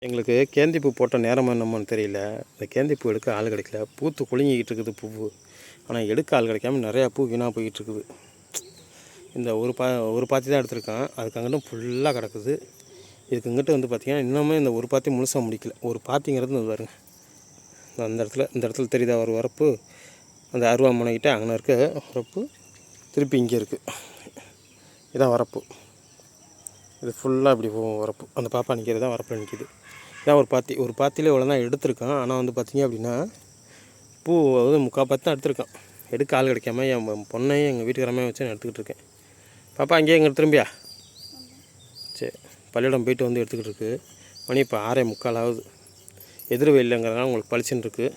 எங்களுக்கு கேந்திப்பூ போட்ட நேரம் என்னமோன்னு தெரியல. இந்த கேந்திப்பூ எடுக்க ஆள் கிடைக்கல. பூத்து குலுங்கிக்கிட்டு இருக்குது பூவு. ஆனால் எடுக்க ஆள் கிடைக்காம நிறையா பூ வீணாக போய்கிட்டு இருக்குது. இந்த ஒரு பாத்தி தான் எடுத்திருக்கேன். அதுக்கு அங்கிட்டும் ஃபுல்லாக கிடக்குது. இதுக்கு இங்கிட்ட வந்து பார்த்திங்கன்னா இன்னுமே இந்த ஒரு பாத்தி முழுசாக முடிக்கல. ஒரு பாத்திங்கிறது இது பாருங்க. இந்த இடத்துல தெரியுதா ஒரு வரப்பு, அந்த அருவாமனைக்கிட்ட அங்கே இருக்க வரப்பு திருப்பி இங்கே இருக்குது. இதான் வரப்பு. இது ஃபுல்லாக இப்படி போகும் வரப்பு. அந்த பாப்பா நிற்கிறது தான் வரப்பில் நிற்கிது. இதான் ஒரு பாத்தியில் இவ்வளோ தான் எடுத்திருக்கேன். ஆனால் வந்து பார்த்திங்க அப்படின்னா பூ வந்து முக்கால் பாத்தி தான் எடுத்திருக்கேன். எடுக்க ஆள் கிடைக்காம என் பொண்ணையும் எங்கள் வீட்டுக்காரமே வச்சு நான் எடுத்துக்கிட்டு இருக்கேன். பாப்பா அங்கேயே இங்கே திரும்பியா? சரி, பள்ளியிடம் போயிட்டு வந்து எடுத்துக்கிட்டு இருக்கு. மணி இப்போ 6:45 ஆகுது. எதிர் வெயிலுங்கிறதுனால உங்களுக்கு பளிச்சுன்னு இருக்குது.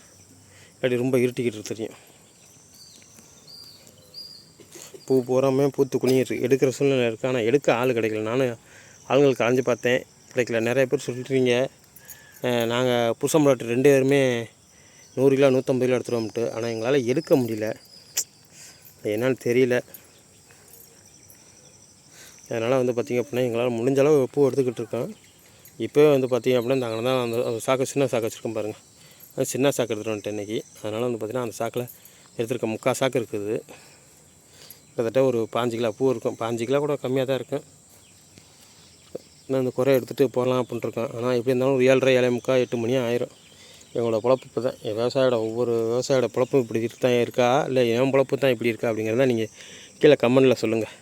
அப்படி ரொம்ப இருட்டிக்கிட்டு தெரியும். பூ பூராமே பூத்து குலுங்கிட்டு எடுக்கிற சூழ்நிலை இருக்குது. ஆனால் எடுக்க ஆள் கிடைக்கல. நானும் ஆளுங்களுக்கு அலைஞ்சு பார்த்தேன், கிடைக்கல. நிறைய பேர் சொல்லிட்டுருங்க, நாங்கள் புருஷன் பொண்டாட்டி 2 பேருமே 100 கிலோ 150 கிலோ எடுத்துருவோம்ட்டு. ஆனால் எங்களால் எடுக்க முடியல. என்னன்னு தெரியல. அதனால் வந்து பார்த்திங்க அப்படின்னா எங்களால் முடிஞ்ச அளவு பூ எடுத்துக்கிட்டு இருக்கோம். இப்போவே வந்து பார்த்திங்க அப்படின்னா அங்கே தான் அந்த சாக்கு, சின்ன சாக்கு வச்சுருக்கோம் பாருங்கள். அது சின்ன சாக்கு எடுத்துகிட்டு வந்துட்டேன் இன்றைக்கி. அதனால் வந்து பார்த்திங்கன்னா அந்த சாக்கில் எடுத்துருக்கேன். 3/4 சாக்கு இருக்குது. கிட்டத்தட்ட ஒரு 5 கிலோ பூ இருக்கும். 5 கிலோ கூட கம்மியாக தான் இருக்கும். நான் இந்த குறைய எடுத்துகிட்டு போகலாம் அப்படின்ட்டுருக்கேன். ஆனால் எப்படி இருந்தாலும் ஒரு 7:30 7:45 8 மணி ஆயிரும். எங்களோட பொழப்பு இப்போ தான். ஒவ்வொரு விவசாயோட பொழப்பும் இப்படி தான் இருக்கா, இல்லை என் பொழப்பு தான் இப்படி இருக்கா அப்படிங்கிறத நீங்கள் கீழே கமெண்டில் சொல்லுங்கள்.